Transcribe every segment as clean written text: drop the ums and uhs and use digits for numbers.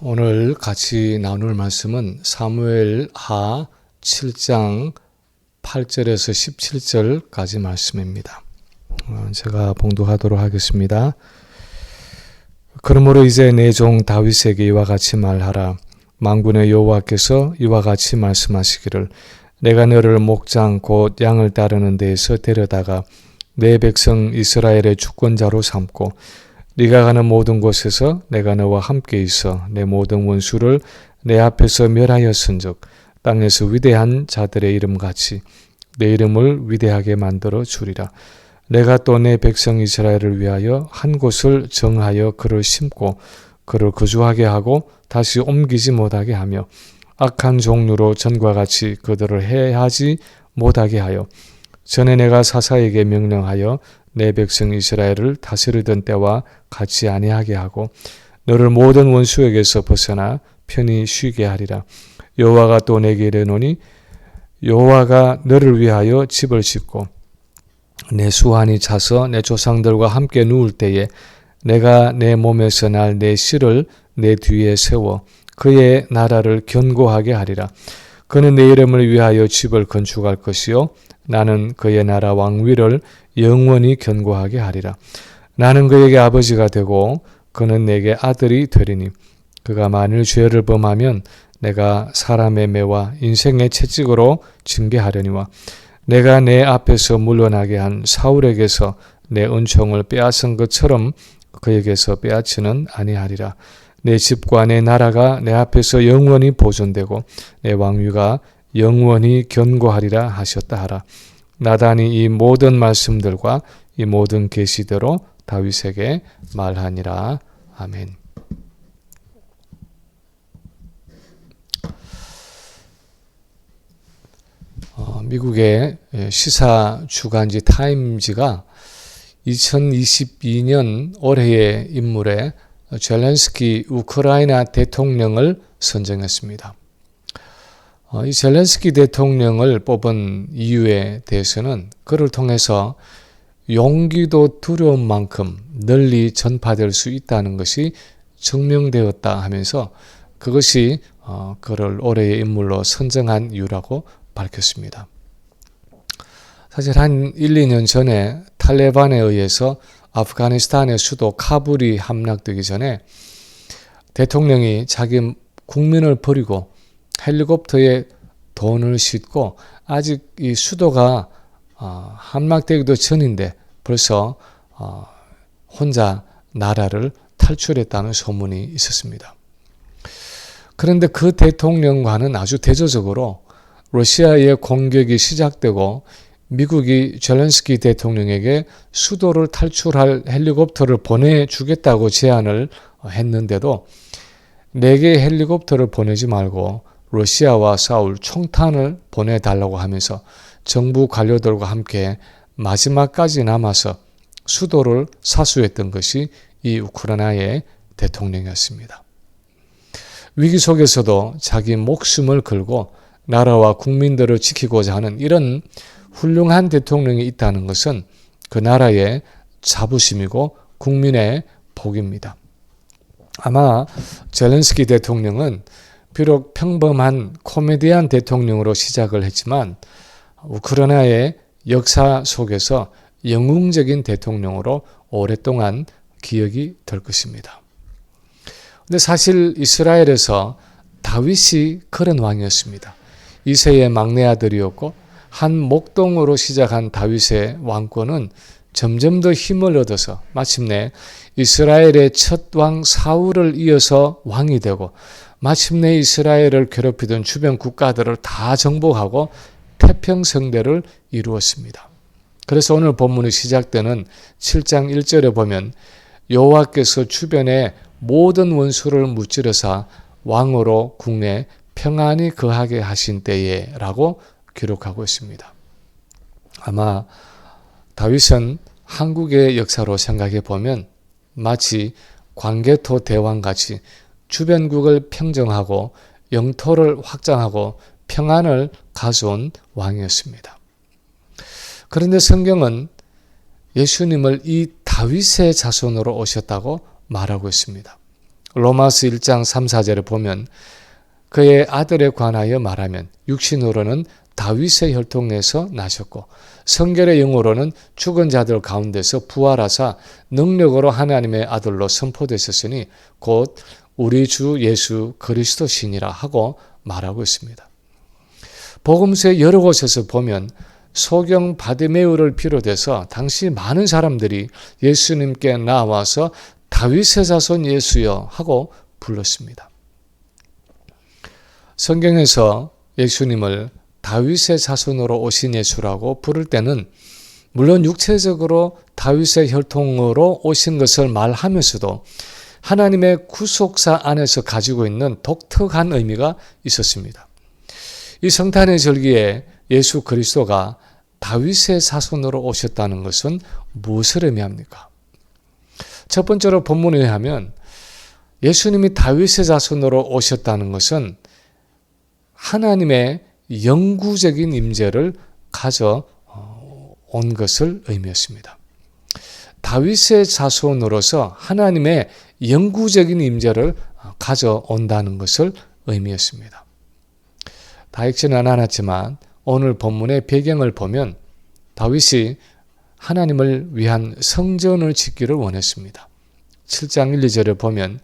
오늘 같이 나눌 말씀은 사무엘 하 7장 8절에서 17절까지 말씀입니다. 제가 봉독하도록 하겠습니다. 그러므로 이제 내 종 다윗에게 이와 같이 말하라. 만군의 여호와께서 이와 같이 말씀하시기를 내가 너를 목장 곧 양을 따르는 데에서 데려다가 내 백성 이스라엘의 주권자로 삼고 네가 가는 모든 곳에서 내가 너와 함께 있어 내 모든 원수를 내 앞에서 멸하였은즉 땅에서 위대한 자들의 이름같이 내 이름을 위대하게 만들어 주리라. 내가 또 내 백성 이스라엘을 위하여 한 곳을 정하여 그를 심고 그를 거주하게 하고 다시 옮기지 못하게 하며 악한 종류로 전과 같이 그들을 해하지 못하게 하여 전에 내가 사사에게 명령하여 내 백성 이스라엘을 다스리던 때와 같이 아니하게 하고 너를 모든 원수에게서 벗어나 편히 쉬게 하리라. 여호와가 또 내게 이르노니 여호와가 너를 위하여 집을 짓고 내 수완이 차서 내 조상들과 함께 누울 때에 내가 내 몸에서 날 내 씨를 내 뒤에 세워 그의 나라를 견고하게 하리라. 그는 내 이름을 위하여 집을 건축할 것이요 나는 그의 나라 왕위를 영원히 견고하게 하리라. 나는 그에게 아버지가 되고 그는 내게 아들이 되리니 그가 만일 죄를 범하면 내가 사람의 매와 인생의 채찍으로 징계하려니와 내가 내 앞에서 물러나게 한 사울에게서 내 은총을 빼앗은 것처럼 그에게서 빼앗지는 아니하리라. 내 집과 내 나라가 내 앞에서 영원히 보존되고 내 왕위가 영원히 견고하리라 하셨다 하라. 나단이 이 모든 말씀들과 이 모든 계시대로 다윗에게 말하니라. 아멘. 미국의 시사 주간지 타임지가 2022년 올해의 인물에 젤렌스키 우크라이나 대통령을 선정했습니다. 이 젤렌스키 대통령을 뽑은 이유에 대해서는 그를 통해서 용기도 두려움만큼 널리 전파될 수 있다는 것이 증명되었다 하면서 그것이 그를 올해의 인물로 선정한 이유라고 밝혔습니다. 사실 한 1, 2년 전에 탈레반에 의해서 아프가니스탄의 수도 카불이 함락되기 전에 대통령이 자기 국민을 버리고 헬리콥터에 돈을 싣고 아직 이 수도가 함락되기도 전인데 벌써 혼자 나라를 탈출했다는 소문이 있었습니다. 그런데 그 대통령과는 아주 대조적으로 러시아의 공격이 시작되고 미국이 젤렌스키 대통령에게 수도를 탈출할 헬리콥터를 보내주겠다고 제안을 했는데도 4개의 헬리콥터를 보내지 말고 러시아와 싸울 총탄을 보내달라고 하면서 정부 관료들과 함께 마지막까지 남아서 수도를 사수했던 것이 이 우크라이나의 대통령이었습니다. 위기 속에서도 자기 목숨을 걸고 나라와 국민들을 지키고자 하는 이런 훌륭한 대통령이 있다는 것은 그 나라의 자부심이고 국민의 복입니다. 아마 젤렌스키 대통령은 비록 평범한 코미디언 대통령으로 시작을 했지만 우크라이나의 역사 속에서 영웅적인 대통령으로 오랫동안 기억이 될 것입니다. 근데 사실 이스라엘에서 다윗이 그런 왕이었습니다. 이새의 막내 아들이었고 한 목동으로 시작한 다윗의 왕권은 점점 더 힘을 얻어서 마침내 이스라엘의 첫 왕 사울을 이어서 왕이 되고 마침내 이스라엘을 괴롭히던 주변 국가들을 다 정복하고 태평성대를 이루었습니다. 그래서 오늘 본문이 시작되는 7장 1절에 보면 여호와께서 주변의 모든 원수를 무찌르사 왕으로 국내 평안히 거하게 하신 때에 라고 기록하고 있습니다. 아마 다윗은 한국의 역사로 생각해 보면 마치 광개토 대왕같이 주변국을 평정하고 영토를 확장하고 평안을 가져온 왕이었습니다. 그런데 성경은 예수님을 이 다윗의 자손으로 오셨다고 말하고 있습니다. 로마서 1장 3, 4절에 보면 그의 아들에 관하여 말하면 육신으로는 다윗의 혈통에서 나셨고 성결의 영으로는 죽은 자들 가운데서 부활하사 능력으로 하나님의 아들로 선포되셨으니 곧 우리 주 예수 그리스도시니라 하고 말하고 있습니다. 복음서의 여러 곳에서 보면 소경 바디메우를 비롯해서 당시 많은 사람들이 예수님께 나와서 다윗의 자손 예수여 하고 불렀습니다. 성경에서 예수님을 다윗의 자손으로 오신 예수라고 부를 때는 물론 육체적으로 다윗의 혈통으로 오신 것을 말하면서도 하나님의 구속사 안에서 가지고 있는 독특한 의미가 있었습니다. 이 성탄의 절기에 예수 그리스도가 다윗의 자손으로 오셨다는 것은 무엇을 의미합니까? 첫 번째로 본문에 의하면 예수님이 다윗의 자손으로 오셨다는 것은 하나님의 영구적인 임재를 가져온 것을 의미했습니다. 다윗의 자손으로서 하나님의 영구적인 임재를 가져온다는 것을 의미했습니다. 다 읽지는 않았지만 오늘 본문의 배경을 보면 다윗이 하나님을 위한 성전을 짓기를 원했습니다. 7장 1, 2절을 보면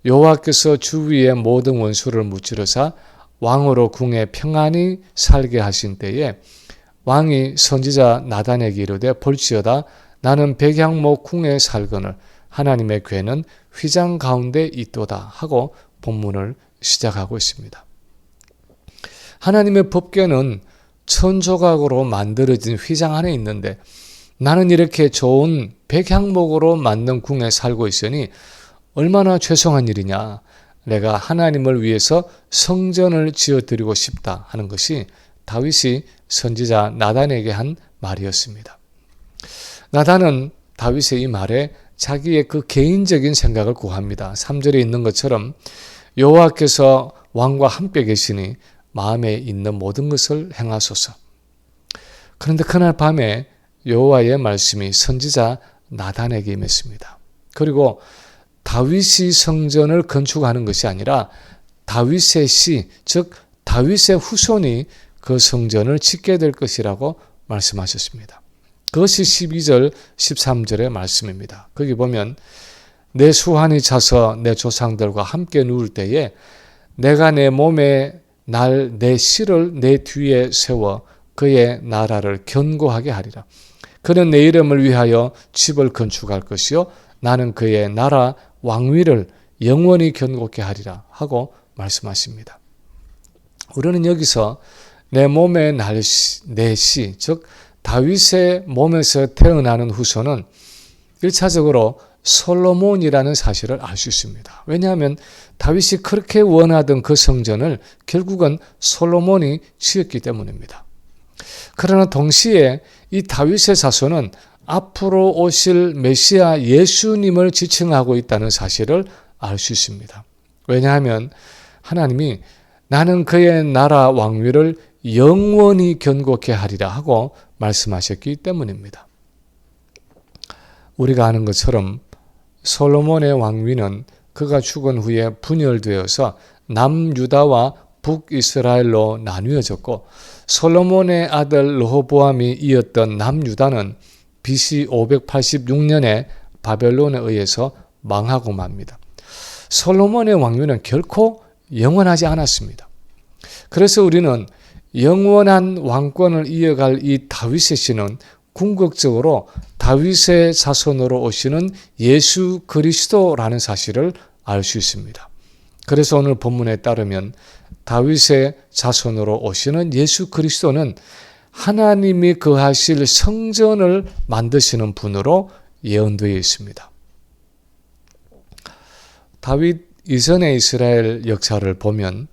여호와께서 주위의 모든 원수를 무찌르사 왕으로 궁에 평안히 살게 하신 때에 왕이 선지자 나단에게 이르되 볼지어다 나는 백향목 궁에 살거늘 하나님의 궤는 휘장 가운데 있도다 하고 본문을 시작하고 있습니다. 하나님의 법궤는 천조각으로 만들어진 휘장 안에 있는데 나는 이렇게 좋은 백향목으로 만든 궁에 살고 있으니 얼마나 죄송한 일이냐. 내가 하나님을 위해서 성전을 지어드리고 싶다 하는 것이 다윗이 선지자 나단에게 한 말이었습니다. 나단은 다윗의 이 말에 자기의 그 개인적인 생각을 구합니다. 3절에 있는 것처럼 여호와께서 왕과 함께 계시니 마음에 있는 모든 것을 행하소서. 그런데 그날 밤에 여호와의 말씀이 선지자 나단에게 임했습니다. 그리고 다윗이 성전을 건축하는 것이 아니라 다윗의 씨, 즉 다윗의 후손이 그 성전을 짓게 될 것이라고 말씀하셨습니다. 그것이 12절, 13절의 말씀입니다. 거기 보면 내 수환이 차서 내 조상들과 함께 누울 때에 내가 내 몸에 내 씨를 내 뒤에 세워 그의 나라를 견고하게 하리라. 그는 내 이름을 위하여 집을 건축할 것이요 나는 그의 나라 왕위를 영원히 견고케 하리라 하고 말씀하십니다. 우리는 여기서 내 몸의 내 씨, 즉 다윗의 몸에서 태어나는 후손은 1차적으로 솔로몬이라는 사실을 알 수 있습니다. 왜냐하면 다윗이 그렇게 원하던 그 성전을 결국은 솔로몬이 지었기 때문입니다. 그러나 동시에 이 다윗의 자손은 앞으로 오실 메시아 예수님을 지칭하고 있다는 사실을 알 수 있습니다. 왜냐하면 하나님이 나는 그의 나라 왕위를 영원히 견고케 하리라 하고 말씀하셨기 때문입니다. 우리가 아는 것처럼 솔로몬의 왕위는 그가 죽은 후에 분열되어서 남유다와 북이스라엘로 나뉘어졌고 솔로몬의 아들 르호보암이 이었던 남유다는 BC 586년에 바벨론에 의해서 망하고 맙니다. 솔로몬의 왕위는 결코 영원하지 않았습니다. 그래서 우리는 영원한 왕권을 이어갈 이 다윗의 씨는 궁극적으로 다윗의 자손으로 오시는 예수 그리스도라는 사실을 알 수 있습니다. 그래서 오늘 본문에 따르면 다윗의 자손으로 오시는 예수 그리스도는 하나님이 거하실 성전을 만드시는 분으로 예언되어 있습니다. 다윗 이전의 이스라엘 역사를 보면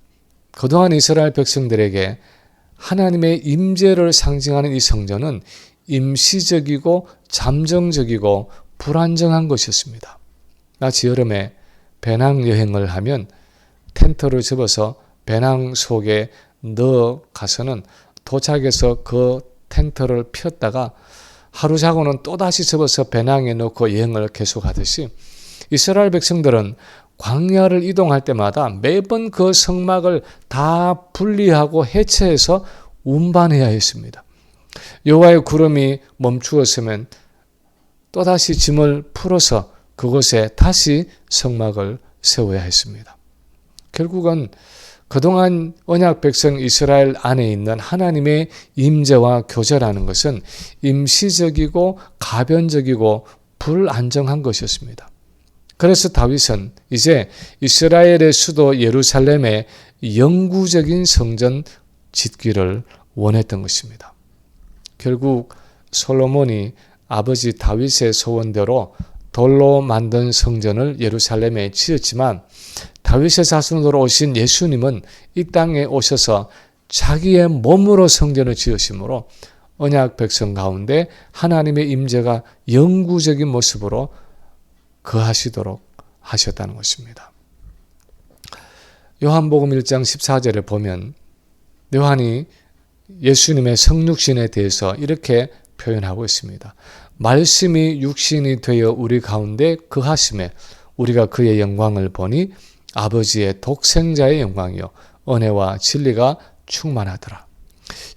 그동안 이스라엘 백성들에게 하나님의 임재를 상징하는 이 성전은 임시적이고 잠정적이고 불안정한 것이었습니다. 마치 여름에 배낭 여행을 하면 텐트를 접어서 배낭 속에 넣어 가서는 도착해서 그 텐트를 폈다가 하루 자고는 또다시 접어서 배낭에 넣고 여행을 계속하듯이 이스라엘 백성들은 광야를 이동할 때마다 매번 그 성막을 다 분리하고 해체해서 운반해야 했습니다. 여호와의 구름이 멈추었으면 또다시 짐을 풀어서 그곳에 다시 성막을 세워야 했습니다. 결국은 그동안 언약 백성 이스라엘 안에 있는 하나님의 임재와 교제라는 것은 임시적이고 가변적이고 불안정한 것이었습니다. 그래서 다윗은 이제 이스라엘의 수도 예루살렘에 영구적인 성전 짓기를 원했던 것입니다. 결국 솔로몬이 아버지 다윗의 소원대로 돌로 만든 성전을 예루살렘에 지었지만 다윗의 자손으로 오신 예수님은 이 땅에 오셔서 자기의 몸으로 성전을 지으심으로 언약 백성 가운데 하나님의 임재가 영구적인 모습으로 거하시도록 하셨다는 것입니다. 요한복음 1장 14절에 보면 요한이 예수님의 성육신에 대해서 이렇게 표현하고 있습니다. 말씀이 육신이 되어 우리 가운데 거하심에 우리가 그의 영광을 보니 아버지의 독생자의 영광이요 은혜와 진리가 충만하더라.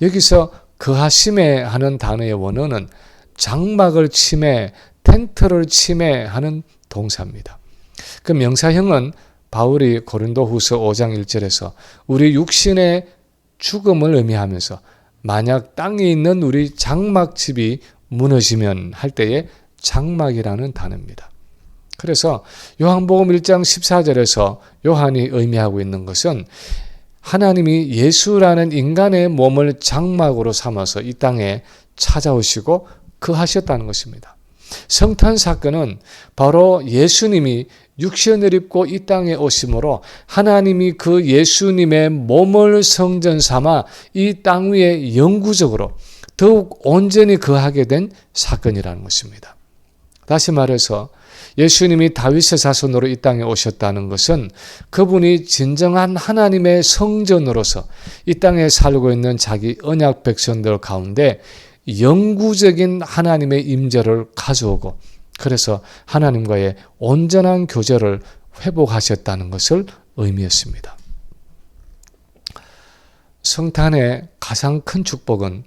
여기서 거하심에 하는 단어의 원어는 장막을 침해, 텐트를 침해하는 동사입니다. 그 명사형은 바울이 고린도후서 5장 1절에서 우리 육신의 죽음을 의미하면서 만약 땅에 있는 우리 장막집이 무너지면 할 때의 장막이라는 단어입니다. 그래서 요한복음 1장 14절에서 요한이 의미하고 있는 것은 하나님이 예수라는 인간의 몸을 장막으로 삼아서 이 땅에 찾아오시고 거하셨다는 것입니다. 성탄 사건은 바로 예수님이 육신을 입고 이 땅에 오심으로 하나님이 그 예수님의 몸을 성전 삼아 이 땅 위에 영구적으로 더욱 온전히 거하게 된 사건이라는 것입니다. 다시 말해서 예수님이 다윗의 자손으로 이 땅에 오셨다는 것은 그분이 진정한 하나님의 성전으로서 이 땅에 살고 있는 자기 언약 백성들 가운데 영구적인 하나님의 임재를 가져오고 그래서 하나님과의 온전한 교제를 회복하셨다는 것을 의미했습니다. 성탄의 가장 큰 축복은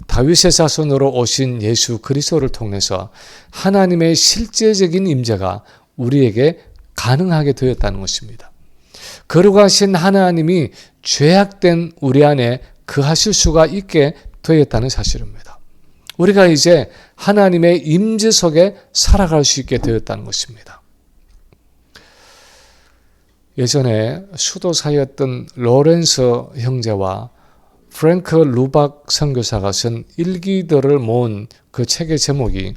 다윗의 자손으로 오신 예수 그리스도를 통해서 하나님의 실제적인 임재가 우리에게 가능하게 되었다는 것입니다. 거룩하신 하나님이 죄악된 우리 안에 거하실 수가 있게 되었다는 사실입니다. 우리가 이제 하나님의 임재 속에 살아갈 수 있게 되었다는 것입니다. 예전에 수도사였던 로렌서 형제와 프랭크 루박 선교사가 쓴 일기들을 모은 그 책의 제목이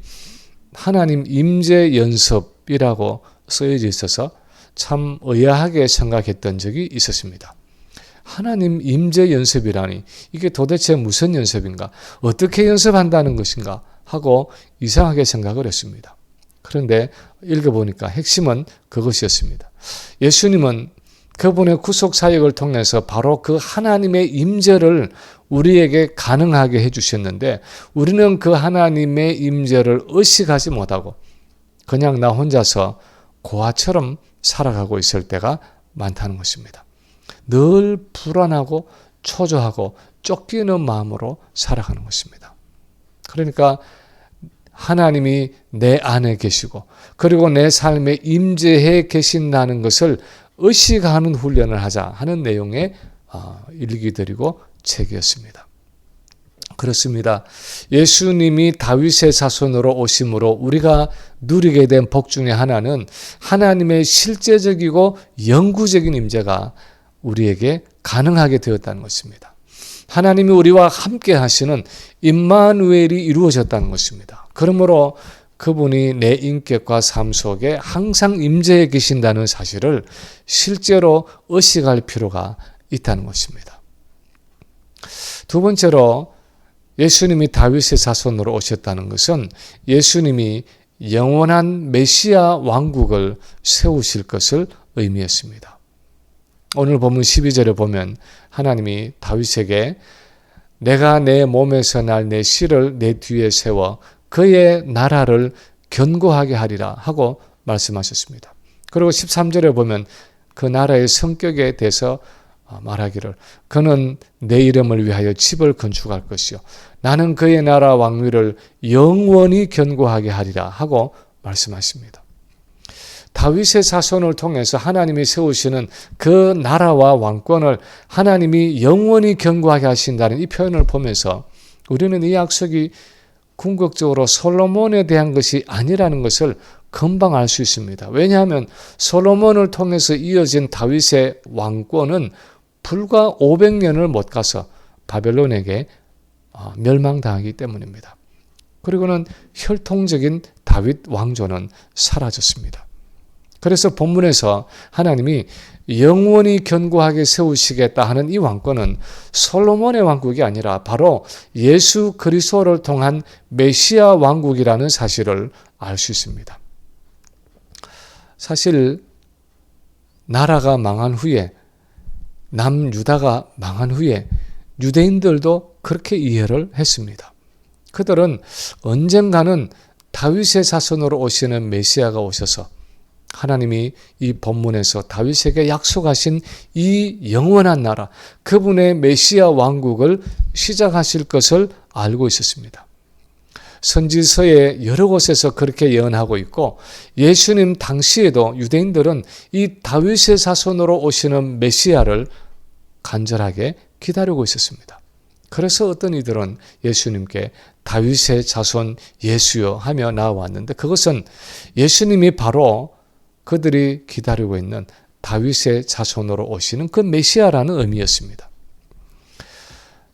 하나님 임재 연습이라고 쓰여져 있어서 참 의아하게 생각했던 적이 있었습니다. 하나님 임재 연습이라니 이게 도대체 무슨 연습인가? 어떻게 연습한다는 것인가? 하고 이상하게 생각을 했습니다. 그런데 읽어보니까 핵심은 그것이었습니다. 예수님은 그분의 구속 사역을 통해서 바로 그 하나님의 임재를 우리에게 가능하게 해주셨는데 우리는 그 하나님의 임재를 의식하지 못하고 그냥 나 혼자서 고아처럼 살아가고 있을 때가 많다는 것입니다. 늘 불안하고 초조하고 쫓기는 마음으로 살아가는 것입니다. 그러니까 하나님이 내 안에 계시고 그리고 내 삶에 임재해 계신다는 것을 의식하는 훈련을 하자 하는 내용의 일기들이고 책이었습니다. 그렇습니다. 예수님이 다윗의 자손으로 오심으로 우리가 누리게 된 복 중에 하나는 하나님의 실제적이고 영구적인 임재가 우리에게 가능하게 되었다는 것입니다. 하나님이 우리와 함께 하시는 임마누엘이 이루어졌다는 것입니다. 그러므로 그분이 내 인격과 삶 속에 항상 임재해 계신다는 사실을 실제로 의식할 필요가 있다는 것입니다. 두 번째로 예수님이 다윗의 자손으로 오셨다는 것은 예수님이 영원한 메시아 왕국을 세우실 것을 의미했습니다. 오늘 본문 12절에 보면 하나님이 다윗에게 내가 내 몸에서 날 내 씨를 내 뒤에 세워 그의 나라를 견고하게 하리라 하고 말씀하셨습니다. 그리고 13절에 보면 그 나라의 성격에 대해서 말하기를 그는 내 이름을 위하여 집을 건축할 것이요 나는 그의 나라 왕위를 영원히 견고하게 하리라 하고 말씀하십니다. 다윗의 자손을 통해서 하나님이 세우시는 그 나라와 왕권을 하나님이 영원히 견고하게 하신다는 이 표현을 보면서 우리는 이 약속이 궁극적으로 솔로몬에 대한 것이 아니라는 것을 금방 알 수 있습니다. 왜냐하면 솔로몬을 통해서 이어진 다윗의 왕권은 불과 500년을 못 가서 바벨론에게 멸망당하기 때문입니다. 그리고는 혈통적인 다윗 왕조는 사라졌습니다. 그래서 본문에서 하나님이 영원히 견고하게 세우시겠다 하는 이 왕권은 솔로몬의 왕국이 아니라 바로 예수 그리스도를 통한 메시아 왕국이라는 사실을 알 수 있습니다. 사실 나라가 망한 후에 남유다가 망한 후에 유대인들도 그렇게 이해를 했습니다. 그들은 언젠가는 다윗의 자손으로 오시는 메시아가 오셔서 하나님이 이 본문에서 다윗에게 약속하신 이 영원한 나라, 그분의 메시아 왕국을 시작하실 것을 알고 있었습니다. 선지서의 여러 곳에서 그렇게 예언하고 있고 예수님 당시에도 유대인들은 이 다윗의 자손으로 오시는 메시아를 간절하게 기다리고 있었습니다. 그래서 어떤 이들은 예수님께 다윗의 자손 예수여 하며 나와왔는데 그것은 예수님이 바로 그들이 기다리고 있는 다윗의 자손으로 오시는 그 메시아라는 의미였습니다.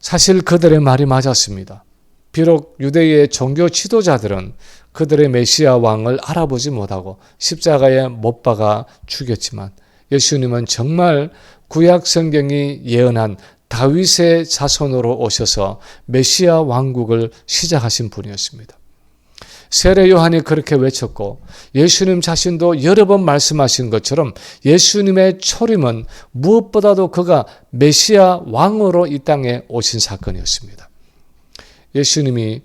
사실 그들의 말이 맞았습니다. 비록 유대의 종교 지도자들은 그들의 메시아 왕을 알아보지 못하고 십자가에 못 박아 죽였지만 예수님은 정말 구약 성경이 예언한 다윗의 자손으로 오셔서 메시아 왕국을 시작하신 분이었습니다. 세례 요한이 그렇게 외쳤고 예수님 자신도 여러 번 말씀하신 것처럼 예수님의 초림은 무엇보다도 그가 메시아 왕으로 이 땅에 오신 사건이었습니다. 예수님이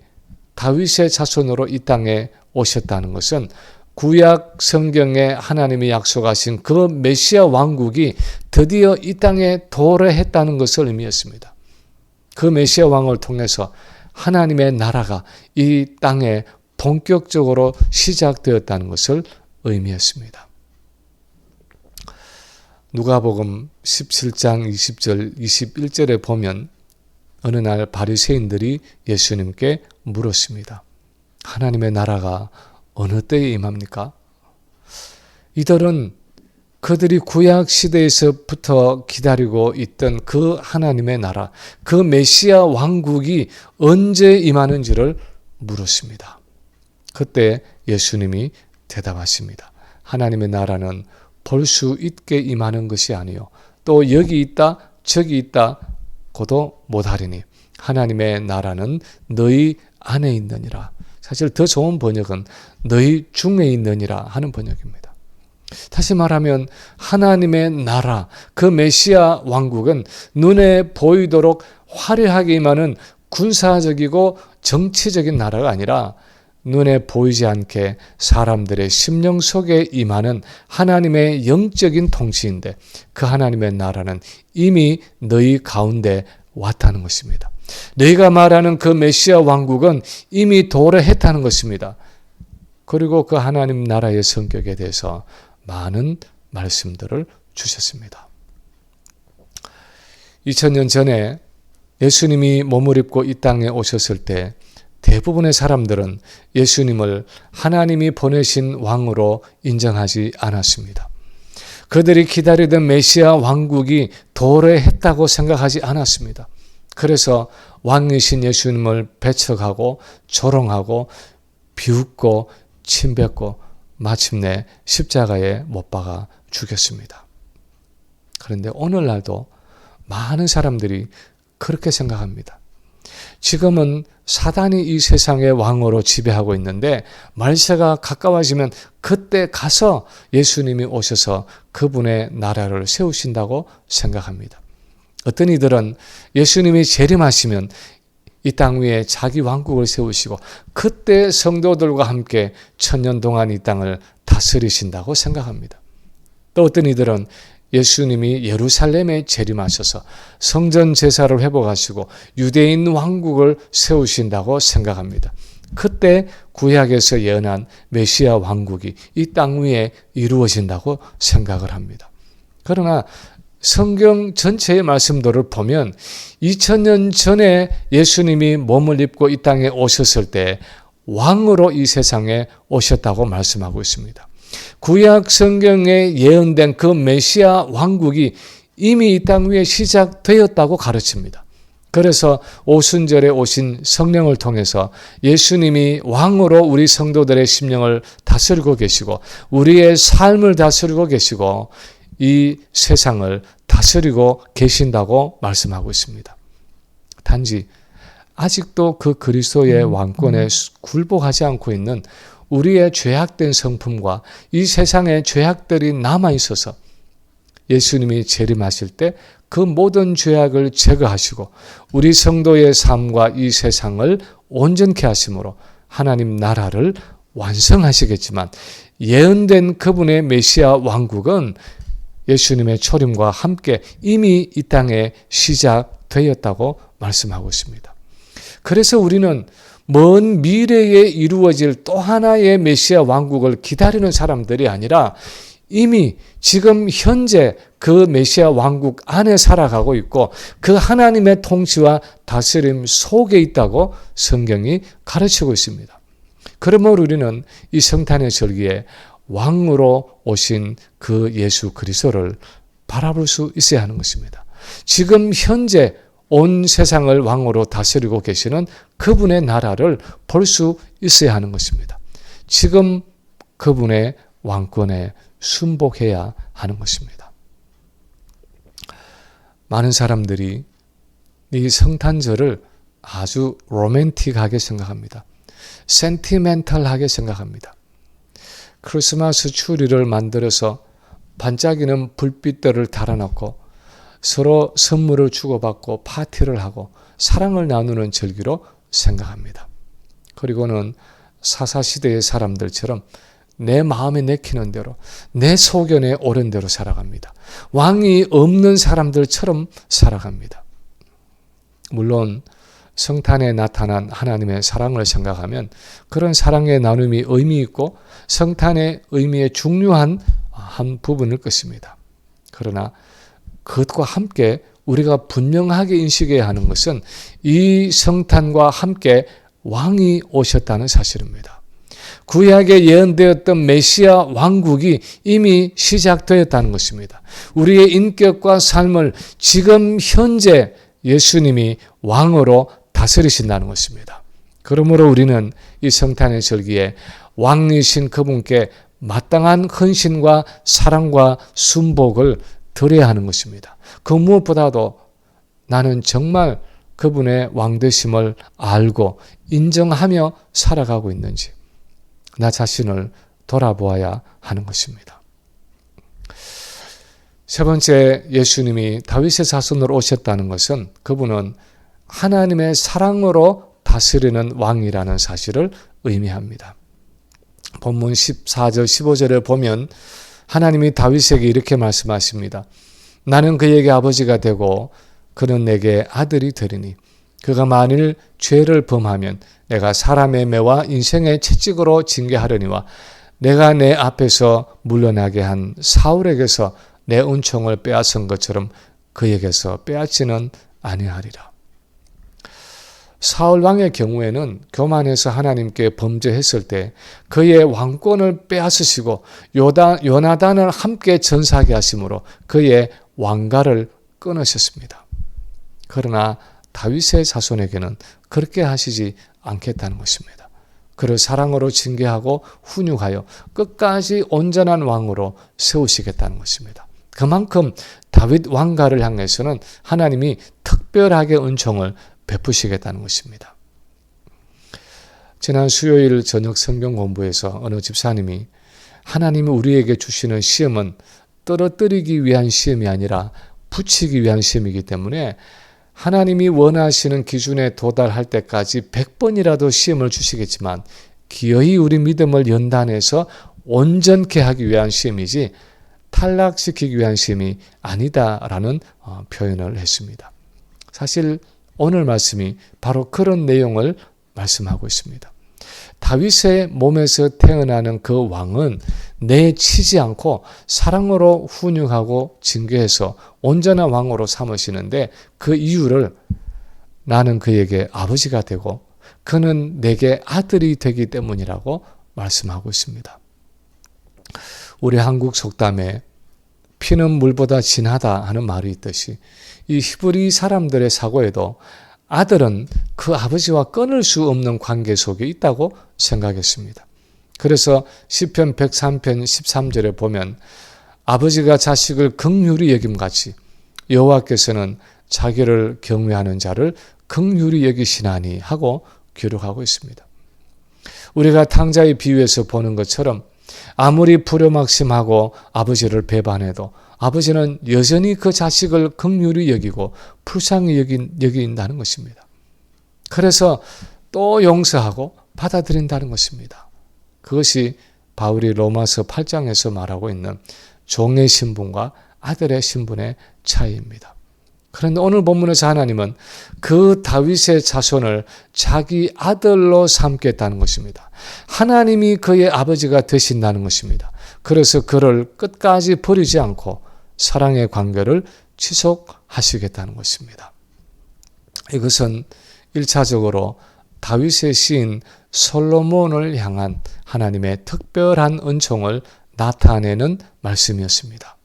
다윗의 자손으로 이 땅에 오셨다는 것은 구약 성경에 하나님이 약속하신 그 메시아 왕국이 드디어 이 땅에 도래했다는 것을 의미했습니다. 그 메시아 왕을 통해서 하나님의 나라가 이 땅에 본격적으로 시작되었다는 것을 의미했습니다. 누가복음 17장 20절 21절에 보면 어느 날 바리새인들이 예수님께 물었습니다. 하나님의 나라가 어느 때에 임합니까? 이들은 그들이 구약 시대에서부터 기다리고 있던 그 하나님의 나라, 그 메시아 왕국이 언제 임하는지를 물었습니다. 그때 예수님이 대답하십니다. 하나님의 나라는 볼 수 있게 임하는 것이 아니요 또 여기 있다 저기 있다 고도 못하리니 하나님의 나라는 너희 안에 있느니라. 사실 더 좋은 번역은 너희 중에 있느니라 하는 번역입니다. 다시 말하면 하나님의 나라, 그 메시아 왕국은 눈에 보이도록 화려하게 임하는 군사적이고 정치적인 나라가 아니라 눈에 보이지 않게 사람들의 심령 속에 임하는 하나님의 영적인 통치인데 그 하나님의 나라는 이미 너희 가운데 왔다는 것입니다. 너희가 말하는 그 메시아 왕국은 이미 도래했다는 것입니다. 그리고 그 하나님 나라의 성격에 대해서 많은 말씀들을 주셨습니다. 2000년 전에 예수님이 몸을 입고 이 땅에 오셨을 때 대부분의 사람들은 예수님을 하나님이 보내신 왕으로 인정하지 않았습니다. 그들이 기다리던 메시아 왕국이 도래했다고 생각하지 않았습니다. 그래서 왕이신 예수님을 배척하고 조롱하고 비웃고 침뱉고 마침내 십자가에 못 박아 죽였습니다. 그런데 오늘날도 많은 사람들이 그렇게 생각합니다. 지금은 사단이 이 세상의 왕으로 지배하고 있는데 말세가 가까워지면 그때 가서 예수님이 오셔서 그분의 나라를 세우신다고 생각합니다. 어떤 이들은 예수님이 재림하시면 이 땅 위에 자기 왕국을 세우시고 그때 성도들과 함께 천년 동안 이 땅을 다스리신다고 생각합니다. 또 어떤 이들은 예수님이 예루살렘에 재림하셔서 성전 제사를 회복하시고 유대인 왕국을 세우신다고 생각합니다. 그때 구약에서 예언한 메시아 왕국이 이 땅 위에 이루어진다고 생각을 합니다. 그러나 성경 전체의 말씀들을 보면 2000년 전에 예수님이 몸을 입고 이 땅에 오셨을 때 왕으로 이 세상에 오셨다고 말씀하고 있습니다. 구약 성경에 예언된 그 메시아 왕국이 이미 이 땅 위에 시작되었다고 가르칩니다. 그래서 오순절에 오신 성령을 통해서 예수님이 왕으로 우리 성도들의 심령을 다스리고 계시고 우리의 삶을 다스리고 계시고 이 세상을 다스리고 계신다고 말씀하고 있습니다. 단지 아직도 그 그리스도의 왕권에 굴복하지 않고 있는 우리의 죄악된 성품과 이 세상의 죄악들이 남아있어서 예수님이 재림하실 때 그 모든 죄악을 제거하시고 우리 성도의 삶과 이 세상을 온전케 하심으로 하나님 나라를 완성하시겠지만 예언된 그분의 메시아 왕국은 예수님의 초림과 함께 이미 이 땅에 시작되었다고 말씀하고 있습니다. 그래서 우리는 먼 미래에 이루어질 또 하나의 메시아 왕국을 기다리는 사람들이 아니라 이미 지금 현재 그 메시아 왕국 안에 살아가고 있고 그 하나님의 통치와 다스림 속에 있다고 성경이 가르치고 있습니다. 그러므로 우리는 이 성탄의 절기에 왕으로 오신 그 예수 그리스도를 바라볼 수 있어야 하는 것입니다. 지금 현재 온 세상을 왕으로 다스리고 계시는 그분의 나라를 볼 수 있어야 하는 것입니다. 지금 그분의 왕권에 순복해야 하는 것입니다. 많은 사람들이 이 성탄절을 아주 로맨틱하게 생각합니다. 센티멘탈하게 생각합니다. 크리스마스 추리를 만들어서 반짝이는 불빛들을 달아놓고 서로 선물을 주고받고 파티를 하고 사랑을 나누는 절기로 생각합니다. 그리고는 사사시대의 사람들처럼 내 마음에 내키는 대로 내 소견에 옳은 대로 살아갑니다. 왕이 없는 사람들처럼 살아갑니다. 물론 성탄에 나타난 하나님의 사랑을 생각하면 그런 사랑의 나눔이 의미 있고 성탄의 의미의 중요한 한 부분일 것입니다. 그러나 그것과 함께 우리가 분명하게 인식해야 하는 것은 이 성탄과 함께 왕이 오셨다는 사실입니다. 구약에 예언되었던 메시아 왕국이 이미 시작되었다는 것입니다. 우리의 인격과 삶을 지금 현재 예수님이 왕으로 다스리신다는 것입니다. 그러므로 우리는 이 성탄의 절기에 왕이신 그분께 마땅한 헌신과 사랑과 순복을 드려야 하는 것입니다. 그 무엇보다도 나는 정말 그분의 왕되심을 알고 인정하며 살아가고 있는지 나 자신을 돌아보아야 하는 것입니다. 세 번째, 예수님이 다윗의 자손으로 오셨다는 것은 그분은 하나님의 사랑으로 다스리는 왕이라는 사실을 의미합니다. 본문 14절 15절에 보면 하나님이 다윗에게 이렇게 말씀하십니다. 나는 그에게 아버지가 되고 그는 내게 아들이 되리니 그가 만일 죄를 범하면 내가 사람의 매와 인생의 채찍으로 징계하려니와 내가 내 앞에서 물러나게 한 사울에게서 내 은총을 빼앗은 것처럼 그에게서 빼앗지는 아니하리라. 사울 왕의 경우에는 교만해서 하나님께 범죄했을 때 그의 왕권을 빼앗으시고 요나단을 함께 전사하게 하심으로 그의 왕가를 끊으셨습니다. 그러나 다윗의 자손에게는 그렇게 하시지 않겠다는 것입니다. 그를 사랑으로 징계하고 훈육하여 끝까지 온전한 왕으로 세우시겠다는 것입니다. 그만큼 다윗 왕가를 향해서는 하나님이 특별하게 은총을 베푸시겠다는 것입니다. 지난 수요일 저녁 성경 공부에서 어느 집사님이 하나님이 우리에게 주시는 시험은 떨어뜨리기 위한 시험이 아니라 붙이기 위한 시험이기 때문에 하나님이 원하시는 기준에 도달할 때까지 100번이라도 시험을 주시겠지만 기어이 우리 믿음을 연단해서 온전케 하기 위한 시험이지 탈락시키기 위한 시험이 아니다라는 표현을 했습니다. 사실 오늘 말씀이 바로 그런 내용을 말씀하고 있습니다. 다윗의 몸에서 태어나는 그 왕은 내치지 않고 사랑으로 훈육하고 징계해서 온전한 왕으로 삼으시는데 그 이유를 나는 그에게 아버지가 되고 그는 내게 아들이 되기 때문이라고 말씀하고 있습니다. 우리 한국 속담에 피는 물보다 진하다 하는 말이 있듯이 이 히브리 사람들의 사고에도 아들은 그 아버지와 끊을 수 없는 관계 속에 있다고 생각했습니다. 그래서 시편 103편 13절에 보면 아버지가 자식을 긍휼히 여김같이 여호와께서는 자기를 경외하는 자를 긍휼히 여기시나니 하고 기록하고 있습니다. 우리가 탕자의 비유에서 보는 것처럼 아무리 불효막심하고 아버지를 배반해도 아버지는 여전히 그 자식을 긍휼히 여기고 불쌍히 여긴다는 것입니다. 그래서 또 용서하고 받아들인다는 것입니다. 그것이 바울이 로마서 8장에서 말하고 있는 종의 신분과 아들의 신분의 차이입니다. 그런데 오늘 본문에서 하나님은 그 다윗의 자손을 자기 아들로 삼겠다는 것입니다. 하나님이 그의 아버지가 되신다는 것입니다. 그래서 그를 끝까지 버리지 않고 사랑의 관계를 지속하시겠다는 것입니다. 이것은 1차적으로 다윗의 시인 솔로몬을 향한 하나님의 특별한 은총을 나타내는 말씀이었습니다.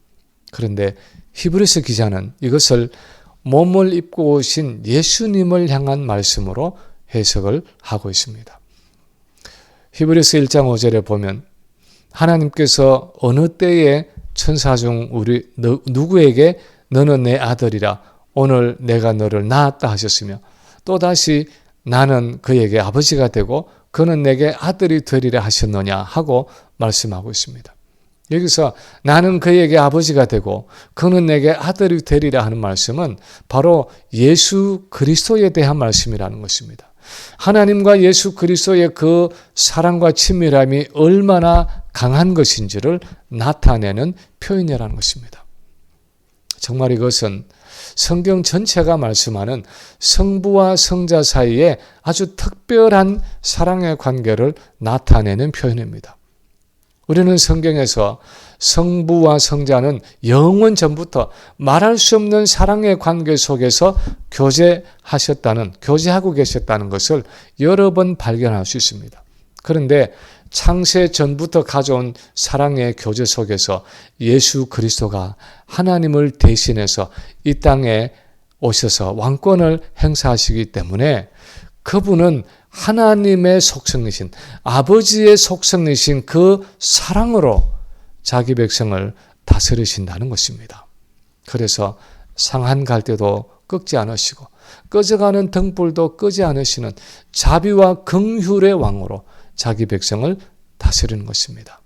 그런데 히브리서 기자는 이것을 몸을 입고 오신 예수님을 향한 말씀으로 해석을 하고 있습니다. 히브리서 1장 5절에 보면 하나님께서 어느 때에 천사 중 우리 누구에게 너는 내 아들이라 오늘 내가 너를 낳았다 하셨으며 또다시 나는 그에게 아버지가 되고 그는 내게 아들이 되리라 하셨느냐 하고 말씀하고 있습니다. 여기서 나는 그에게 아버지가 되고 그는 내게 아들이 되리라 하는 말씀은 바로 예수 그리스도에 대한 말씀이라는 것입니다. 하나님과 예수 그리스도의 그 사랑과 친밀함이 얼마나 강한 것인지를 나타내는 표현이라는 것입니다. 정말 이것은 성경 전체가 말씀하는 성부와 성자 사이에 아주 특별한 사랑의 관계를 나타내는 표현입니다. 우리는 성경에서 성부와 성자는 영원 전부터 말할 수 없는 사랑의 관계 속에서 교제하고 계셨다는 것을 여러 번 발견할 수 있습니다. 그런데 창세 전부터 가져온 사랑의 교제 속에서 예수 그리스도가 하나님을 대신해서 이 땅에 오셔서 왕권을 행사하시기 때문에 그분은 하나님의 속성이신 아버지의 속성이신 그 사랑으로 자기 백성을 다스리신다는 것입니다. 그래서 상한 갈대도 꺾지 않으시고 꺼져가는 등불도 끄지 않으시는 자비와 긍휼의 왕으로 자기 백성을 다스리는 것입니다.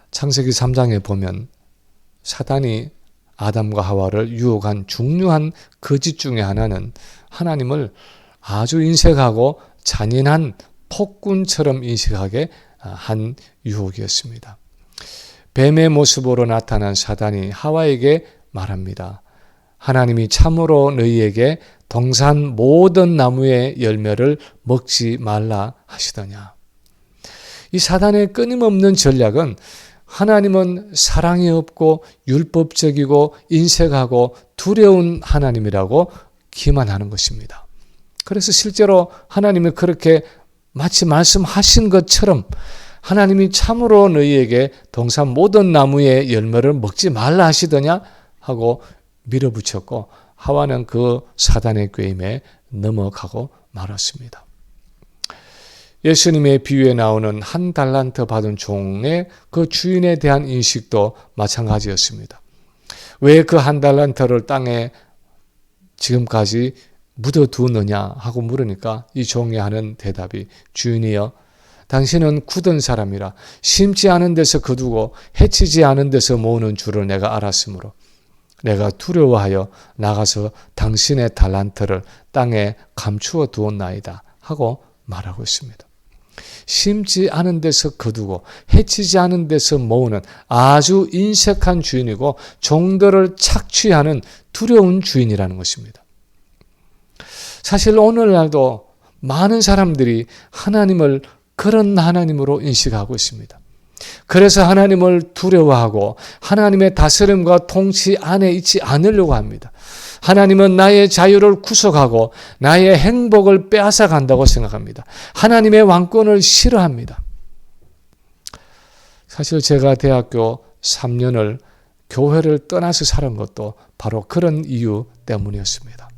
창세기 3장에 보면 사단이 아담과 하와를 유혹한 중요한 거짓 중에 하나는 하나님을 아주 인색하고 잔인한 폭군처럼 인식하게 한 유혹이었습니다. 뱀의 모습으로 나타난 사단이 하와에게 말합니다. 하나님이 참으로 너희에게 동산 모든 나무의 열매를 먹지 말라 하시더냐. 이 사단의 끊임없는 전략은 하나님은 사랑이 없고 율법적이고 인색하고 두려운 하나님이라고 기만하는 것입니다. 그래서 실제로 하나님이 그렇게 마치 말씀하신 것처럼 하나님이 참으로 너희에게 동산 모든 나무의 열매를 먹지 말라 하시더냐 하고 밀어붙였고 하와는 그 사단의 꾀임에 넘어가고 말았습니다. 예수님의 비유에 나오는 한 달란트 받은 종의 그 주인에 대한 인식도 마찬가지였습니다. 왜 그 한 달란트를 땅에 지금까지 묻어두느냐 하고 물으니까 이 종이 하는 대답이 주인이여 당신은 굳은 사람이라 심지 않은 데서 거두고 해치지 않은 데서 모으는 줄을 내가 알았으므로 내가 두려워하여 나가서 당신의 달란트를 땅에 감추어 두었나이다 하고 말하고 있습니다. 심지 않은 데서 거두고 해치지 않은 데서 모으는 아주 인색한 주인이고 종들을 착취하는 두려운 주인이라는 것입니다. 사실 오늘날도 많은 사람들이 하나님을 그런 하나님으로 인식하고 있습니다. 그래서 하나님을 두려워하고 하나님의 다스림과 통치 안에 있지 않으려고 합니다. 하나님은 나의 자유를 구속하고 나의 행복을 빼앗아 간다고 생각합니다. 하나님의 왕권을 싫어합니다. 사실 제가 대학교 3년을 교회를 떠나서 살은 것도 바로 그런 이유 때문이었습니다.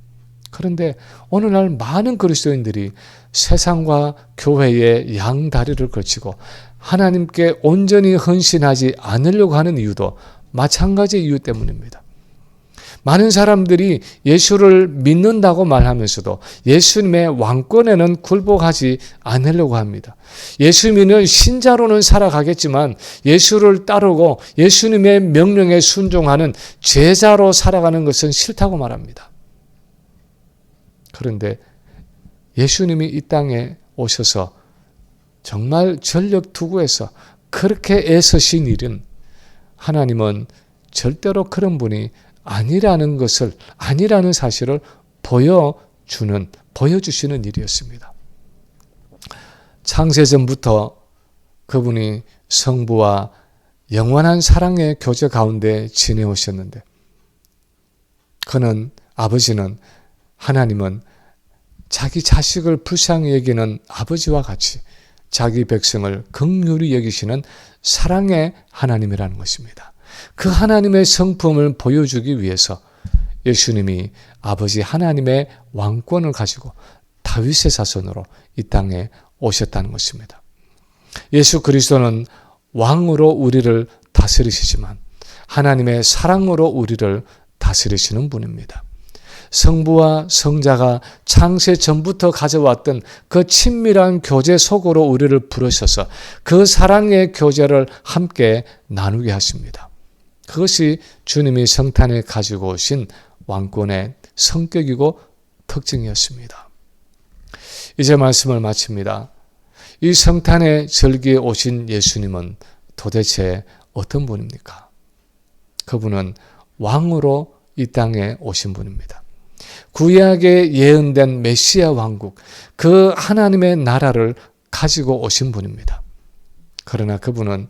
그런데 오늘날 많은 그리스도인들이 세상과 교회의 양다리를 걸치고 하나님께 온전히 헌신하지 않으려고 하는 이유도 마찬가지 이유 때문입니다. 많은 사람들이 예수를 믿는다고 말하면서도 예수님의 왕권에는 굴복하지 않으려고 합니다. 예수 믿는 신자로는 살아가겠지만 예수를 따르고 예수님의 명령에 순종하는 제자로 살아가는 것은 싫다고 말합니다. 그런데 예수님이 이 땅에 오셔서 정말 전력 투구해서 그렇게 애쓰신 일은 하나님은 절대로 그런 분이 아니라는 사실을 보여주시는 일이었습니다. 창세전부터 그분이 성부와 영원한 사랑의 교제 가운데 지내오셨는데 아버지는 하나님은 자기 자식을 불쌍히 여기는 아버지와 같이 자기 백성을 긍휼히 여기시는 사랑의 하나님이라는 것입니다. 그 하나님의 성품을 보여주기 위해서 예수님이 아버지 하나님의 왕권을 가지고 다윗의 자손으로 이 땅에 오셨다는 것입니다. 예수 그리스도는 왕으로 우리를 다스리시지만 하나님의 사랑으로 우리를 다스리시는 분입니다. 성부와 성자가 창세 전부터 가져왔던 그 친밀한 교제 속으로 우리를 부르셔서 그 사랑의 교제를 함께 나누게 하십니다. 그것이 주님이 성탄에 가지고 오신 왕권의 성격이고 특징이었습니다. 이제 말씀을 마칩니다. 이 성탄의 절기에 오신 예수님은 도대체 어떤 분입니까? 그분은 왕으로 이 땅에 오신 분입니다. 구약에 예언된 메시아 왕국, 그 하나님의 나라를 가지고 오신 분입니다. 그러나 그분은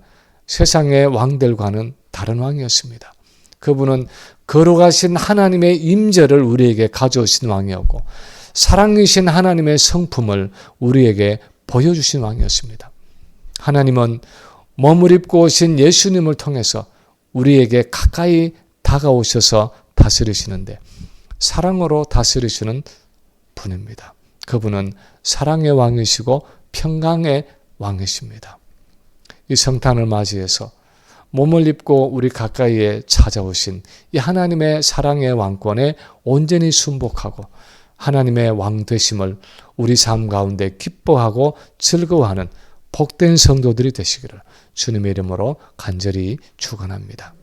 세상의 왕들과는 다른 왕이었습니다. 그분은 거룩하신 하나님의 임재를 우리에게 가져오신 왕이었고 사랑이신 하나님의 성품을 우리에게 보여주신 왕이었습니다. 하나님은 몸을 입고 오신 예수님을 통해서 우리에게 가까이 다가오셔서 다스리시는데 사랑으로 다스리시는 분입니다. 그분은 사랑의 왕이시고 평강의 왕이십니다. 이 성탄을 맞이해서 몸을 입고 우리 가까이에 찾아오신 이 하나님의 사랑의 왕권에 온전히 순복하고 하나님의 왕 되심을 우리 삶 가운데 기뻐하고 즐거워하는 복된 성도들이 되시기를 주님의 이름으로 간절히 축원합니다.